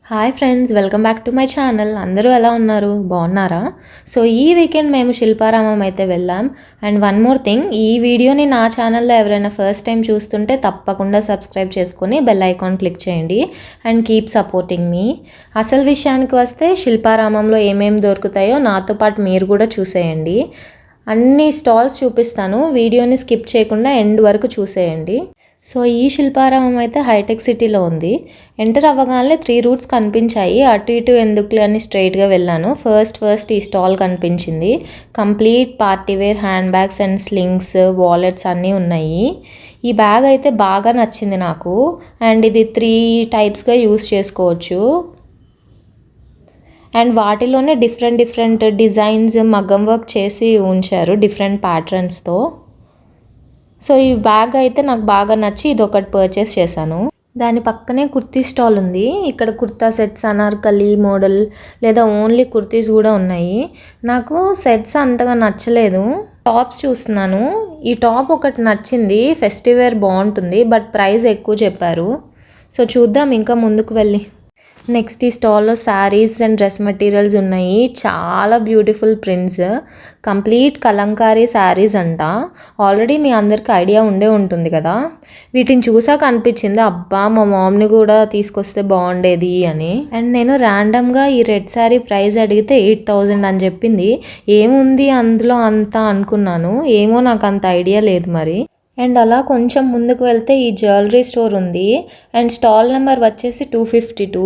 Hi friends, welcome back to my channel. అందరూ ఎలా ఉన్నారు? బాగున్నారా? సో ఈ వీకెండ్ మేము శిల్పారామం అయితే వెళ్ళాం. అండ్ వన్ మోర్ థింగ్, ఈ వీడియోని నా ఛానల్లో ఎవరైనా ఫస్ట్ టైం చూస్తుంటే తప్పకుండా సబ్స్క్రైబ్ చేసుకొని బెల్ ఐకాన్ క్లిక్ చేయండి అండ్ కీప్ సపోర్టింగ్ మీ. అసలు విషయానికి వస్తే శిల్పారామంలో ఏమేమి దొరుకుతాయో నాతో పాటు మీరు కూడా చూసేయండి. అన్ని స్టాల్స్ చూపిస్తాను, వీడియోని స్కిప్ చేయకుండా ఎండ్ వరకు చూసేయండి. సో ఈ శిల్పారామం అయితే హైటెక్ సిటీలో ఉంది. ఎంటర్ అవ్వగానే 3 రూట్స్ కనిపించాయి. అటు ఇటు ఎందుకులే అని స్ట్రైట్గా వెళ్ళాను. ఫస్ట్ ఈ స్టాల్ కనిపించింది. Complete party wear hand bags and slings, wallets అన్నీ ఉన్నాయి. ఈ బ్యాగ్ అయితే బాగా నచ్చింది నాకు. అండ్ ఇది 3 టైప్స్గా యూస్ చేసుకోవచ్చు. అండ్ వాటిలోనే డిఫరెంట్ డిజైన్స్ మగ్గం వర్క్ చేసి ఉంచారు డిఫరెంట్ ప్యాటర్న్స్తో. సో ఈ బ్యాగ్ అయితే నాకు బాగా నచ్చి ఇది ఒకటి పర్చేస్ చేశాను. దాని పక్కనే కుర్తీ స్టాల్ ఉంది. ఇక్కడ కుర్తా సెట్స్, అనార్కలి మోడల్ లేదా ఓన్లీ కుర్తీస్ కూడా ఉన్నాయి. నాకు సెట్స్ అంతగా నచ్చలేదు. టాప్స్ చూస్తున్నాను. ఈ టాప్ ఒకటి నచ్చింది, ఫెస్టివ్ వేర్ బాగుంటుంది, బట్ ప్రైస్ ఎక్కువ చెప్పారు. సో చూద్దాం ఇంకా ముందుకు వెళ్ళి. నెక్స్ట్ ఈ స్టాల్లో శారీస్ అండ్ డ్రెస్ మెటీరియల్స్ ఉన్నాయి. చాలా beautiful prints, complete Kalamkari saris అంట. ఆల్రెడీ మీ అందరికి ఐడియా ఉండే ఉంటుంది కదా. వీటిని చూసాక అనిపించింది, అబ్బా మా మామ్ని కూడా తీసుకొస్తే బాగుండేది అని. అండ్ నేను ర్యాండమ్గా ఈ రెడ్ శారీ ప్రైస్ అడిగితే 8,000 అని చెప్పింది. ఏముంది అందులో అంతా అనుకున్నాను, ఏమో నాకు అంత ఐడియా లేదు మరి. అండ్ అలా కొంచెం ముందుకు వెళ్తే ఈ జ్యువెలరీ స్టోర్ ఉంది. అండ్ స్టాల్ నెంబర్ వచ్చేసి 252.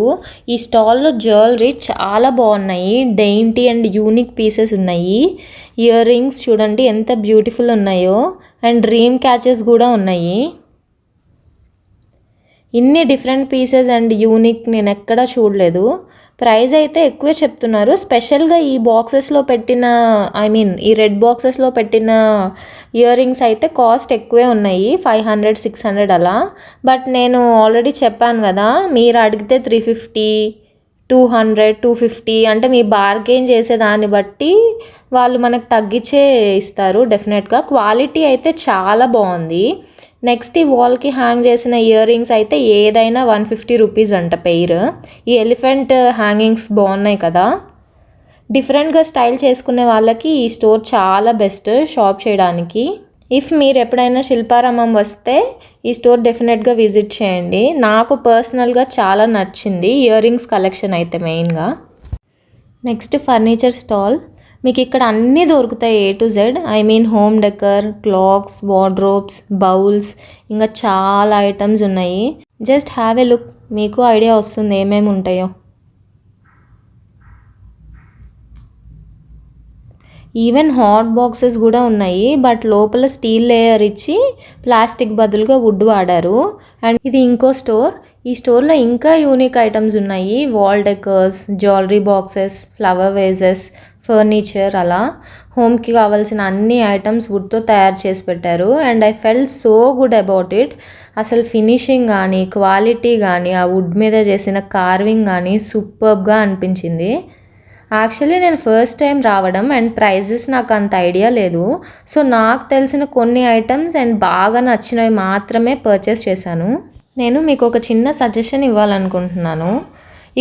ఈ స్టాల్లో జ్యువెలరీ చాలా బాగున్నాయి. డెయింటీ అండ్ యూనిక్ పీసెస్ ఉన్నాయి. ఇయర్ రింగ్స్ చూడండి ఎంత బ్యూటిఫుల్ ఉన్నాయో. అండ్ డ్రీమ్ క్యాచెస్ కూడా ఉన్నాయి. ఇన్ని డిఫరెంట్ పీసెస్ అండ్ యూనిక్ నేను ఎక్కడా చూడలేదు. ప్రైస్ అయితే ఎక్కువే చెప్తున్నారు. స్పెషల్గా ఈ బాక్సెస్లో పెట్టిన ఈ రెడ్ బాక్సెస్లో పెట్టిన ఇయర్ రింగ్స్ అయితే కాస్ట్ ఎక్కువే ఉన్నాయి, 500-600 అలా. బట్ నేను ఆల్రెడీ చెప్పాను కదా, మీరు అడిగితే 350, 200-250 అంటే మీ బార్గెయిన్ చేసేదాన్ని బట్టి వాళ్ళు మనకు తగ్గించే ఇస్తారు డెఫినెట్గా. క్వాలిటీ అయితే చాలా బాగుంది. నెక్స్ట్ ఈ వాల్కి హ్యాంగ్ చేసిన ఇయర్ రింగ్స్ అయితే ఏదైనా 150 రూపీస్ అంట పెయిర్. ఈ ఎలిఫెంట్ హ్యాంగింగ్స్ బాగున్నాయి కదా. డిఫరెంట్గా స్టైల్ చేసుకునే వాళ్ళకి ఈ స్టోర్ చాలా బెస్ట్ షాప్ చేయడానికి. ఇఫ్ మీరు ఎప్పుడైనా శిల్పారామం వస్తే ఈ స్టోర్ డెఫినెట్గా విజిట్ చేయండి. నాకు పర్సనల్గా చాలా నచ్చింది ఇయర్ రింగ్స్ కలెక్షన్ అయితే మెయిన్గా. Next furniture stall. మీకు ఇక్కడ అన్నీ దొరుకుతాయి, A to Z. Home decor, clocks, wardrobes, bowls, ఇంకా చాలా ఐటమ్స్ ఉన్నాయి. జస్ట్ హ్యావ్ ఏ లుక్, మీకు ఐడియా వస్తుంది ఏమేమి ఉంటాయో. ఈవెన్ హాట్ బాక్సెస్ కూడా ఉన్నాయి, బట్ లోపల స్టీల్ లేయర్ ఇచ్చి ప్లాస్టిక్ బదులుగా వుడ్ వాడారు. అండ్ ఇది ఇంకో స్టోర్. ఈ స్టోర్లో ఇంకా యూనిక్ ఐటమ్స్ ఉన్నాయి. Wall decors, jewellery boxes, flower wages, furniture, అలా హోమ్కి కావాల్సిన అన్ని ఐటమ్స్ వుడ్తో తయారు చేసి పెట్టారు. And I felt so good about it. అసలు ఫినిషింగ్ కానీ, క్వాలిటీ కానీ, ఆ వుడ్ మీద చేసిన కార్వింగ్ కానీ సూపర్బ్గా అనిపించింది. యాక్చువల్లీ నేను ఫస్ట్ టైం రావడం అండ్ ప్రైజెస్ నాకు అంత ఐడియా లేదు. సో నాకు తెలిసిన కొన్ని ఐటమ్స్ అండ్ బాగా నచ్చినవి మాత్రమే పర్చేస్ చేశాను. నేను మీకు ఒక చిన్న సజెషన్ ఇవ్వాలనుకుంటున్నాను.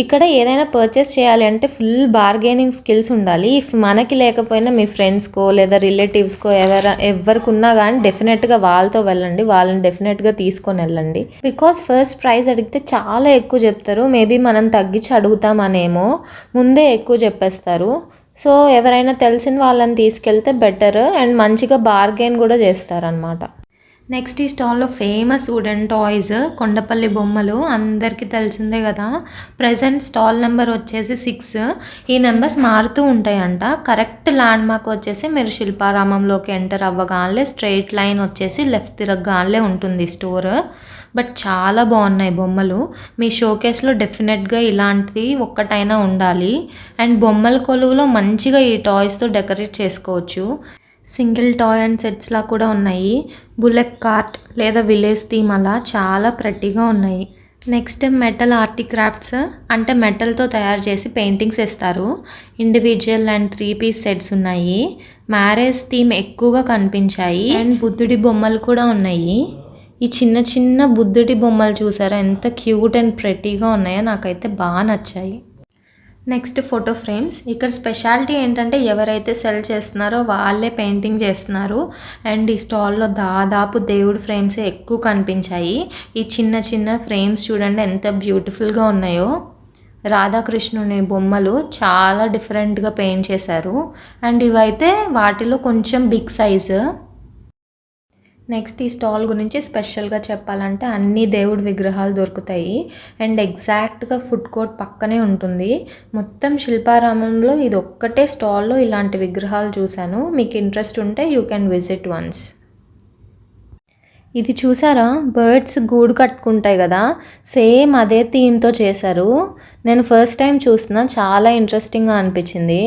ఇక్కడ ఏదైనా పర్చేస్ చేయాలి అంటే ఫుల్ బార్గెనింగ్ స్కిల్స్ ఉండాలి. ఇఫ్ మనకి లేకపోయినా మీ ఫ్రెండ్స్కో లేదా రిలేటివ్స్కో ఎవరికి ఉన్నా కానీ డెఫినెట్గా వాళ్ళతో వెళ్ళండి, వాళ్ళని డెఫినెట్గా తీసుకొని వెళ్ళండి. బికాస్ ఫస్ట్ ప్రైస్ అడిగితే చాలా ఎక్కువ చెప్తారు. మేబీ మనం తగ్గించి అడుగుతామనేమో ముందే ఎక్కువ చెప్పేస్తారు. సో ఎవరైనా తెలిసిన వాళ్ళని తీసుకెళ్తే బెటర్ అండ్ మంచిగా బార్గెన్ కూడా చేస్తారనమాట. నెక్స్ట్ ఈ స్టాల్లో ఫేమస్ వుడెన్ టాయ్స్, కొండపల్లి బొమ్మలు అందరికీ తెలిసిందే కదా. ప్రజెంట్ స్టాల్ నెంబర్ వచ్చేసి 6. ఈ నెంబర్స్ మారుతూ ఉంటాయంట. కరెక్ట్ ల్యాండ్ మార్క్ వచ్చేసి మీరు శిల్పారామంలోకి ఎంటర్ అవ్వగానే స్ట్రైట్ లైన్ వచ్చేసి లెఫ్ట్ తిరగగానే ఉంటుంది స్టోర్. బట్ చాలా బాగున్నాయి బొమ్మలు. మీ షోకేస్లో డెఫినెట్గా ఇలాంటిది ఒక్కటైనా ఉండాలి. అండ్ బొమ్మల కొలువులో మంచిగా ఈ టాయ్స్తో డెకరేట్ చేసుకోవచ్చు. సింగిల్ టాయ్ అండ్ సెట్స్లా కూడా ఉన్నాయి. బుల్లెట్ కార్ట్ లేదా విలేజ్ థీమ్ అలా చాలా ప్రెట్టీగా ఉన్నాయి. నెక్స్ట్ మెటల్ ఆర్టిక్రాఫ్ట్స్, అంటే మెటల్తో తయారు చేసి పెయింటింగ్స్ వేస్తారు. ఇండివిజువల్ అండ్ 3 పీస్ సెట్స్ ఉన్నాయి. మ్యారేజ్ థీమ్ ఎక్కువగా కనిపించాయి. అండ్ బుద్ధుడి బొమ్మలు కూడా ఉన్నాయి. ఈ చిన్న చిన్న బుద్ధుడి బొమ్మలు చూసారా ఎంత క్యూట్ అండ్ ప్రెట్టీగా ఉన్నాయో, నాకైతే బాగా నచ్చాయి. Next photo frames. ఇక్కడ స్పెషాలిటీ ఏంటంటే ఎవరైతే సెల్ చేస్తున్నారో వాళ్ళే పెయింటింగ్ చేస్తున్నారు. అండ్ ఈ స్టాల్లో దాదాపు దేవుడి ఫ్రేమ్సే ఎక్కువ కనిపించాయి. ఈ చిన్న చిన్న ఫ్రేమ్స్ చూడండి ఎంత బ్యూటిఫుల్గా ఉన్నాయో. రాధాకృష్ణుని బొమ్మలు చాలా డిఫరెంట్గా పెయింట్ చేశారు. అండ్ ఇవైతే వాటిలో కొంచెం బిగ్ సైజు. నెక్స్ట్ ఈ స్టాల్ గురించి స్పెషల్గా చెప్పాలంటే అన్ని దేవుడి విగ్రహాలు దొరుకుతాయి. అండ్ ఎగ్జాక్ట్గా ఫుడ్ కోర్ట్ పక్కనే ఉంటుంది. మొత్తం శిల్పారామంలో ఇది ఒక్కటే స్టాల్లో ఇలాంటి విగ్రహాలు చూశాను. మీకు ఇంట్రెస్ట్ ఉంటే యూ కెన్ విజిట్ వన్స్. ఇది చూసారా, బర్డ్స్ గూడు కట్టుకుంటాయి కదా, సేమ్ అదే థీమ్తో చేశారు. నేను ఫస్ట్ టైం చూస్తున్నా, చాలా ఇంట్రెస్టింగ్గా అనిపించింది.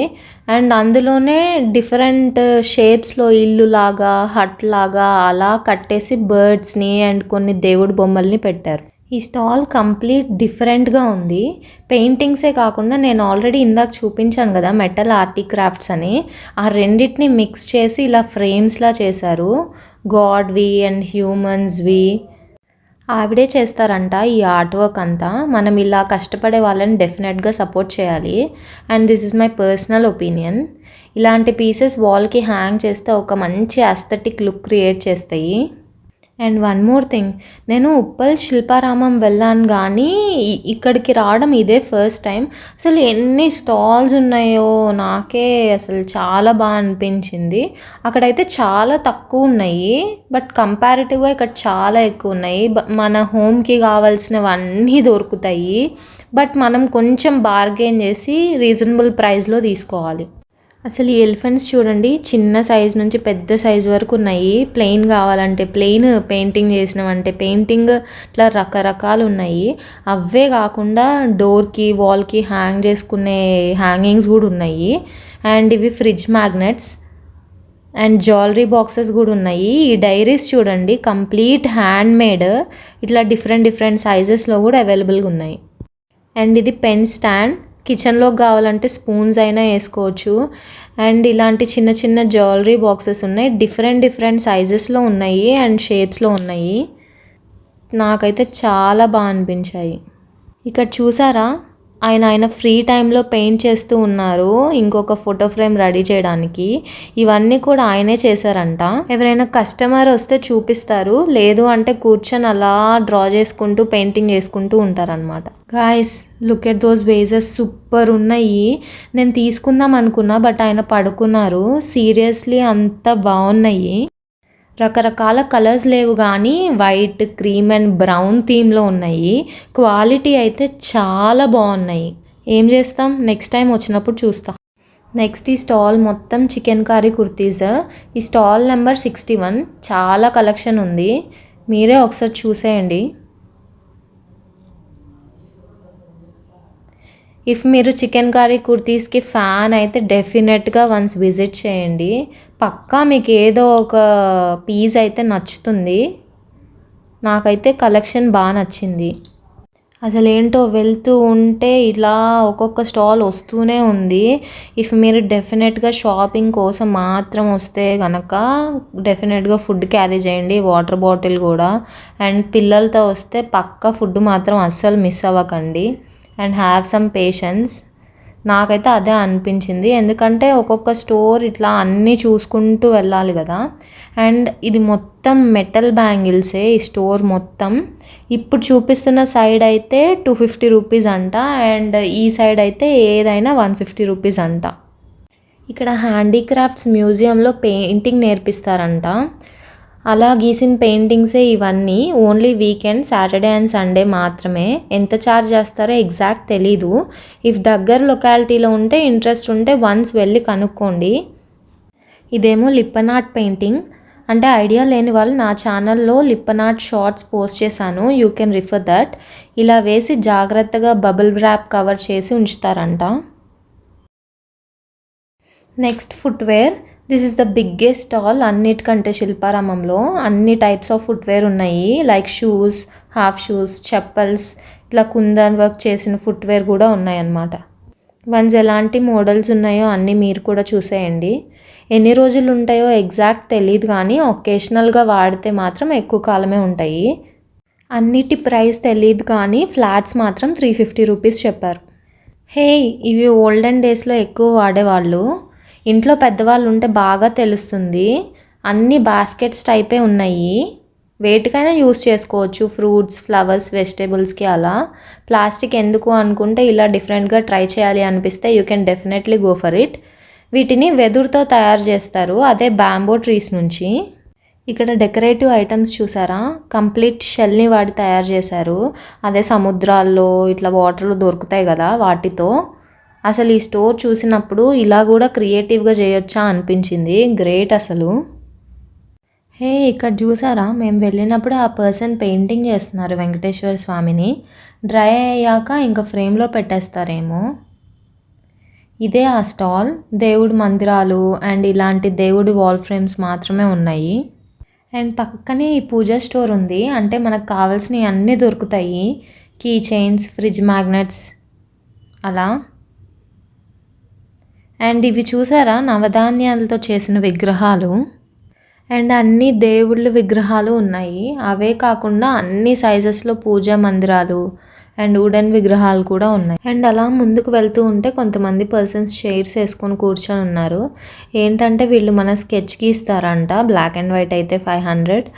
అండ్ అందులోనే డిఫరెంట్ షేప్స్లో ఇల్లు లాగా, హట్ లాగా అలా కట్టేసి బర్డ్స్ని అండ్ కొన్ని దేవుడి బొమ్మల్ని పెట్టారు. ఈ స్టాల్ కంప్లీట్ డిఫరెంట్గా ఉంది. పెయింటింగ్సే కాకుండా నేను ఆల్రెడీ ఇందాక చూపించాను కదా మెటల్ ఆర్టిక్రాఫ్ట్స్ అని, ఆ రెండింటిని మిక్స్ చేసి ఇలా ఫ్రేమ్స్లా చేశారు. గాడ్వి అండ్ హ్యూమన్స్వి ఆవిడే చేస్తారంట ఈ ఆర్ట్ వర్క్ అంతా. మనం ఇలా కష్టపడే వాళ్ళని డెఫినెట్గా సపోర్ట్ చేయాలి. And this is my personal opinion. ఇలాంటి పీసెస్ వాల్కి హ్యాంగ్ చేస్తే ఒక మంచి అస్థెటిక్ లుక్ క్రియేట్ చేస్తాయి. అండ్ వన్ మోర్ థింగ్, నేను ఉప్పల్ శిల్పారామం వెళ్ళాను కానీ ఇక్కడికి రావడం ఇదే ఫస్ట్ టైం. అసలు ఎన్ని స్టాల్స్ ఉన్నాయో నాకే అసలు చాలా బాగా అనిపించింది. అక్కడైతే చాలా తక్కువ ఉన్నాయి, బట్ కంపారిటివ్గా ఇక్కడ చాలా ఎక్కువ ఉన్నాయి. మన హోమ్కి కావాల్సినవన్నీ దొరుకుతాయి, బట్ మనం కొంచెం బార్గెన్ చేసి రీజనబుల్ ప్రైస్లో తీసుకోవాలి. అసలు ఈ ఎలిఫెంట్స్ చూడండి, చిన్న సైజ్ నుంచి పెద్ద సైజ్ వరకు ఉన్నాయి. ప్లెయిన్ కావాలంటే ప్లెయిన్, పెయింటింగ్ చేసినవంటే పెయింటింగ్, ఇట్లా రకరకాలు ఉన్నాయి. అవే కాకుండా డోర్కి, వాల్కి హ్యాంగ్ చేసుకునే హ్యాంగింగ్స్ కూడా ఉన్నాయి. అండ్ ఇవి fridge magnets and jewellery boxes కూడా ఉన్నాయి. ఈ డైరీస్ చూడండి కంప్లీట్ హ్యాండ్ మేడ్, ఇట్లా డిఫరెంట్ సైజెస్లో కూడా అవైలబుల్గా ఉన్నాయి. అండ్ ఇది పెన్ స్టాండ్, కిచెన్లోకి కావాలంటే స్పూన్స్ అయినా వేసుకోవచ్చు. అండ్ ఇలాంటి చిన్న చిన్న జ్యువెలరీ బాక్సెస్ ఉన్నాయి, డిఫరెంట్ సైజెస్లో ఉన్నాయి అండ్ షేప్స్లో ఉన్నాయి. నాకైతే చాలా బాగా అనిపించాయి. ఇక్కడ చూసారా, ఆయన ఫ్రీ టైంలో పెయింట్ చేస్తూ ఉన్నారు ఇంకొక ఫోటో ఫ్రేమ్ రెడీ చేయడానికి. ఇవన్నీ కూడా ఆయనే చేశారంట. ఎవరైనా కస్టమర్ వస్తే చూపిస్తారు, లేదు అంటే కూర్చొని అలా డ్రా చేసుకుంటూ పెయింటింగ్ చేసుకుంటూ ఉంటారనమాట. Guys look at those wages, super ఉన్నాయి. నేను తీసుకుందాం అనుకున్నా బట్ ఆయన పడుకున్నారు. సీరియస్లీ అంత బాగున్నాయి. రకరకాల కలర్స్ లేవు కానీ వైట్, క్రీమ్ అండ్ బ్రౌన్ థీమ్లో ఉన్నాయి. క్వాలిటీ అయితే చాలా బాగున్నాయి. ఏం చేస్తాం, నెక్స్ట్ టైం వచ్చినప్పుడు చూస్తాం. నెక్స్ట్ ఈ స్టాల్ మొత్తం చికెన్ కర్రీ కుర్తీస్. ఈ స్టాల్ నెంబర్ 61. చాలా కలెక్షన్ ఉంది, మీరే ఒకసారి చూసేయండి. ఇఫ్ మీరు చికెన్ కర్రీ కుర్తీస్కి ఫ్యాన్ అయితే డెఫినెట్గా వన్స్ విజిట్ చేయండి. పక్కా మీకు ఏదో ఒక పీస్ అయితే నచ్చుతుంది. నాకైతే కలెక్షన్ బాగా నచ్చింది. అసలు ఏంటో వెళ్తూ ఉంటే ఇలా ఒక్కొక్క స్టాల్ వస్తూనే ఉంది. ఇఫ్ మీరు డెఫినెట్గా షాపింగ్ కోసం మాత్రం వస్తే కనుక డెఫినెట్గా ఫుడ్ క్యారీ చేయండి, వాటర్ బాటిల్ కూడా. అండ్ పిల్లలతో వస్తే పక్కా ఫుడ్ మాత్రం అస్సలు మిస్ అవ్వకండి. And have some patience. నాకైతే అదే అనిపించింది, ఎందుకంటే ఒక్కొక్క స్టోర్ ఇట్లా అన్నీ చూసుకుంటూ వెళ్ళాలి కదా. అండ్ ఇది మొత్తం మెటల్ బ్యాంగిల్సే ఈ స్టోర్ మొత్తం. ఇప్పుడు చూపిస్తున్న సైడ్ అయితే 250 రూపీస్ అంట, అండ్ ఈ సైడ్ అయితే ఏదైనా 150 రూపీస్ అంట. ఇక్కడ హ్యాండీక్రాఫ్ట్స్ మ్యూజియంలో పెయింటింగ్ నేర్పిస్తారంట. అలా గీసిన పెయింటింగ్సే ఇవన్నీ. Only weekend, Saturday and Sunday మాత్రమే. ఎంత ఛార్జ్ చేస్తారో ఎగ్జాక్ట్ తెలీదు. ఇఫ్ దగ్గర లొకాలిటీలో ఉంటే, ఇంట్రెస్ట్ ఉంటే వన్స్ వెళ్ళి కనుక్కోండి. ఇదేమో లిప్పన్ ఆర్ట్ పెయింటింగ్. అంటే ఐడియా లేని వాళ్ళు నా ఛానల్లో లిప్పన్ ఆర్ట్ షార్ట్స్ పోస్ట్ చేశాను, యూ కెన్ రిఫర్ దట్. ఇలా వేసి జాగ్రత్తగా బబుల్ ర్యాప్ కవర్ చేసి ఉంచుతారంట. Next footwear. This is the biggest stall. అన్నిటికంటే శిల్పారామంలో అన్ని టైప్స్ ఆఫ్ ఫుట్వేర్ ఉన్నాయి. Like shoes, half shoes, chappals, ఇట్లా కుందన్ వర్క్ చేసిన ఫుట్వేర్ కూడా ఉన్నాయన్నమాట. వన్స్ ఎలాంటి మోడల్స్ ఉన్నాయో అన్నీ మీరు కూడా చూసేయండి. ఎన్ని రోజులు ఉంటాయో ఎగ్జాక్ట్ తెలియదు కానీ ఒకేషనల్గా వాడితే మాత్రం ఎక్కువ కాలమే ఉంటాయి. అన్నిటి ప్రైస్ తెలియదు కానీ ఫ్లాట్స్ మాత్రం 350 రూపీస్ చెప్పారు. హే, ఇవి ఓల్డెన్ డేస్లో ఎక్కువ వాడేవాళ్ళు. ఇంట్లో పెద్దవాళ్ళు ఉంటే బాగా తెలుస్తుంది. అన్ని బాస్కెట్స్ టైపే ఉన్నాయి. వేటికైనా యూస్ చేసుకోవచ్చు, ఫ్రూట్స్, ఫ్లవర్స్, వెజిటేబుల్స్కి. అలా ప్లాస్టిక్ ఎందుకు అనుకుంటే ఇలా డిఫరెంట్గా ట్రై చేయాలి అనిపిస్తే you can definitely go for it. వీటిని వెదురుతో తయారు చేస్తారు, అదే బ్యాంబో ట్రీస్ నుంచి. ఇక్కడ డెకరేటివ్ ఐటమ్స్ చూసారా, కంప్లీట్ షెల్ని వాడి తయారు చేశారు. అదే సముద్రాల్లో ఇట్లా వాటర్లో దొరుకుతాయి కదా వాటితో. అసలు ఈ స్టోర్ చూసినప్పుడు ఇలా కూడా క్రియేటివ్గా చేయొచ్చా అనిపించింది. గ్రేట్ అసలు. హే, ఇక్కడ చూసారా, మేము వెళ్ళినప్పుడు ఆ పర్సన్ పెయింటింగ్ చేస్తున్నారు వెంకటేశ్వర స్వామిని. డ్రై అయ్యాక ఇంకా ఫ్రేమ్లో పెట్టేస్తారేమో. ఇదే ఆ స్టాల్. దేవుడి మందిరాలు అండ్ ఇలాంటి దేవుడి వాల్ ఫ్రేమ్స్ మాత్రమే ఉన్నాయి. అండ్ పక్కనే ఈ పూజా స్టోర్ ఉంది. అంటే మనకు కావాల్సినవి అన్నీ దొరుకుతాయి. కీ చైన్స్, ఫ్రిడ్జ్ మ్యాగ్నెట్స్ అలా. అండ్ ఇవి చూసారా, నవధాన్యాలతో చేసిన విగ్రహాలు. అండ్ అన్ని దేవుళ్ళ విగ్రహాలు ఉన్నాయి. అవే కాకుండా అన్ని సైజెస్లో పూజా మందిరాలు అండ్ వుడెన్ విగ్రహాలు కూడా ఉన్నాయి. అండ్ అలా ముందుకు వెళ్తూ ఉంటే కొంతమంది పర్సన్స్ చైర్స్ వేసుకొని కూర్చొని ఉన్నారు. ఏంటంటే వీళ్ళు మన స్కెచ్కి ఇస్తారంట. బ్లాక్ అండ్ వైట్ అయితే 500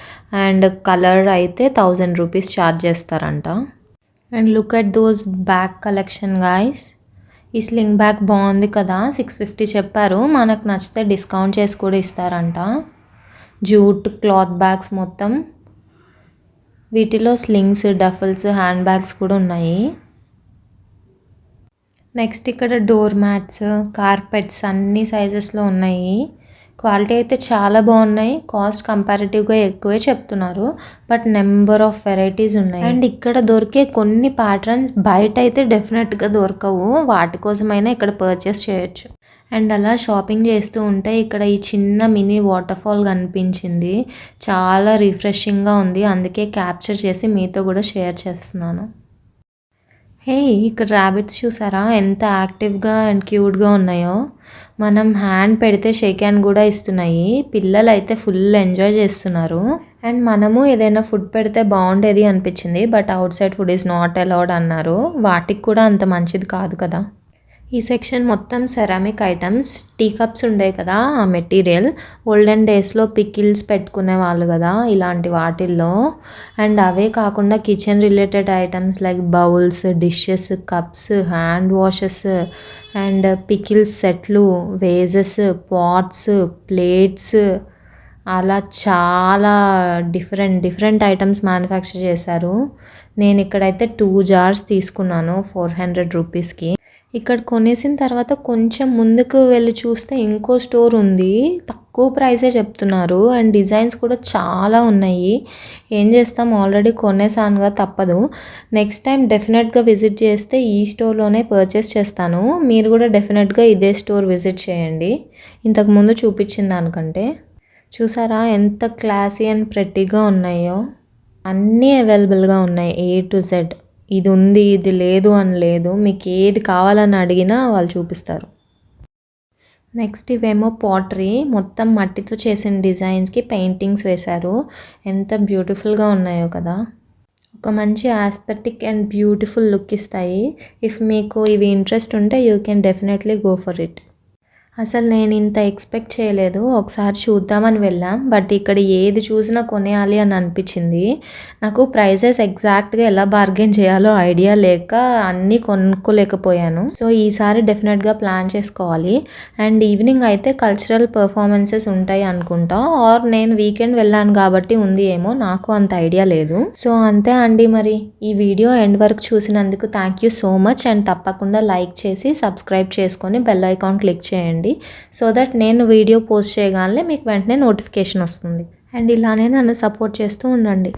అండ్ కలర్ అయితే 1000 రూపీస్ ఛార్జ్ చేస్తారంట. And look at those bag collection guys. ఈ స్లింగ్ బ్యాగ్ బాగుంది కదా, 650 చెప్పారు. మనకు నచ్చితే డిస్కౌంట్ చేసి కూడా ఇస్తారంట. జూట్ క్లాత్ బ్యాగ్స్ మొత్తం. వీటిలో స్లింగ్స్, డఫల్స్, హ్యాండ్ బ్యాగ్స్ కూడా ఉన్నాయి. నెక్స్ట్ ఇక్కడ డోర్ మ్యాట్స్, కార్పెట్స్ అన్ని సైజెస్లో ఉన్నాయి. క్వాలిటీ అయితే చాలా బాగున్నాయి. కాస్ట్ కంపారిటివ్గా ఎక్కువే చెప్తున్నారు, బట్ నెంబర్ ఆఫ్ వెరైటీస్ ఉన్నాయి. అండ్ ఇక్కడ దొరికే కొన్ని ప్యాటర్న్స్ బయట అయితే డెఫినెట్గా దొరకవు. వాటి కోసమైనా ఇక్కడ పర్చేస్ చేయొచ్చు. అండ్ అలా షాపింగ్ చేస్తూ ఉంటే ఇక్కడ ఈ చిన్న మినీ వాటర్ ఫాల్ కనిపించింది. చాలా రిఫ్రెషింగ్గా ఉంది, అందుకే క్యాప్చర్ చేసి మీతో కూడా షేర్ చేస్తున్నాను. హే, ఇక్కడ ర్యాబిట్స్ చూసారా ఎంత యాక్టివ్గా అండ్ క్యూట్గా ఉన్నాయో. మనం హ్యాండ్ పెడితే షేక్ హ్యాండ్ కూడా ఇస్తున్నాయి. పిల్లలు అయితే ఫుల్ ఎంజాయ్ చేస్తున్నారు. అండ్ మనము ఏదైనా ఫుడ్ పెడితే బాగుండేది అనిపించింది, but out side food is not allowed అన్నారు. వాటికి కూడా అంత మంచిది కాదు కదా. ఈ సెక్షన్ మొత్తం సెరామిక్ ఐటమ్స్. టీ కప్స్ ఉండే కదా, ఆ మెటీరియల్ ఓల్డెన్ డేస్లో పికిల్స్ పెట్టుకునే వాళ్ళు కదా ఇలాంటి వాటిల్లో. అండ్ అవే కాకుండా kitchen related items like bowls, dishes, cups, hand washes and pickles సెట్లు, వేజెస్, పాట్స్, ప్లేట్స్, అలా చాలా డిఫరెంట్ ఐటమ్స్ మ్యానుఫ్యాక్చర్ చేశారు. నేను ఇక్కడైతే 2 jars తీసుకున్నాను 400 రూపీస్కి. ఇక్కడ కొనేసిన తర్వాత కొంచెం ముందుకు వెళ్ళి చూస్తే ఇంకో స్టోర్ ఉంది. తక్కువ ప్రైసే చెప్తున్నారు అండ్ డిజైన్స్ కూడా చాలా ఉన్నాయి. ఏం చేస్తాం, ఆల్రెడీ కొనేసానుగా, తప్పదు. నెక్స్ట్ టైం డెఫినెట్గా విజిట్ చేస్తే ఈ స్టోర్లోనే పర్చేస్ చేస్తాను. మీరు కూడా డెఫినెట్గా ఇదే స్టోర్ విజిట్ చేయండి, ఇంతకుముందు చూపించిన దానికంటే. చూసారా ఎంత క్లాసీ అండ్ ప్రెట్టీగా ఉన్నాయో. అన్నీ అవైలబుల్గా ఉన్నాయి A to Z. ఇది ఉంది, ఇది లేదు అని లేదు. మీకు ఏది కావాలని అడిగినా వాళ్ళు చూపిస్తారు. నెక్స్ట్ ఇవేమో పాటరీ. మొత్తం మట్టితో చేసిన డిజైన్స్కి పెయింటింగ్స్ వేశారు. ఎంత బ్యూటిఫుల్గా ఉన్నాయో కదా. ఒక మంచి ఆస్థెటిక్ అండ్ బ్యూటిఫుల్ లుక్ ఇస్తాయి. ఇఫ్ మీకు ఇవి ఇంట్రెస్ట్ ఉంటే you can definitely go for it. అసలు నేను ఇంత ఎక్స్పెక్ట్ చేయలేదు. ఒకసారి చూద్దామని వెళ్ళాం, బట్ ఇక్కడ ఏది చూసినా కొనేయాలి అని అనిపించింది. నాకు ప్రైజెస్ ఎగ్జాక్ట్గా ఎలా బార్గెన్ చేయాలో ఐడియా లేక అన్నీ కొనుక్కోలేకపోయాను. సో ఈసారి డెఫినెట్గా ప్లాన్ చేసుకోవాలి. అండ్ ఈవినింగ్ అయితే కల్చరల్ పర్ఫార్మెన్సెస్ ఉంటాయి అనుకుంటా, ఆర్ నేను వీకెండ్ వెళ్ళాను కాబట్టి ఉంది ఏమో, నాకు అంత ఐడియా లేదు. సో అంతే అండి. మరి ఈ వీడియో ఎండ్ వరకు చూసినందుకు thank you so much. And తప్పకుండా లైక్ చేసి సబ్స్క్రైబ్ చేసుకొని బెల్ ఐకాన్ క్లిక్ చేయండి, సో దట్ నేను వీడియో పోస్ట్ చేయగానే మీకు వెంటనే నోటిఫికేషన్ వస్తుంది. అండ్ ఇలానే నన్ను సపోర్ట్ చేస్తూ ఉండండి.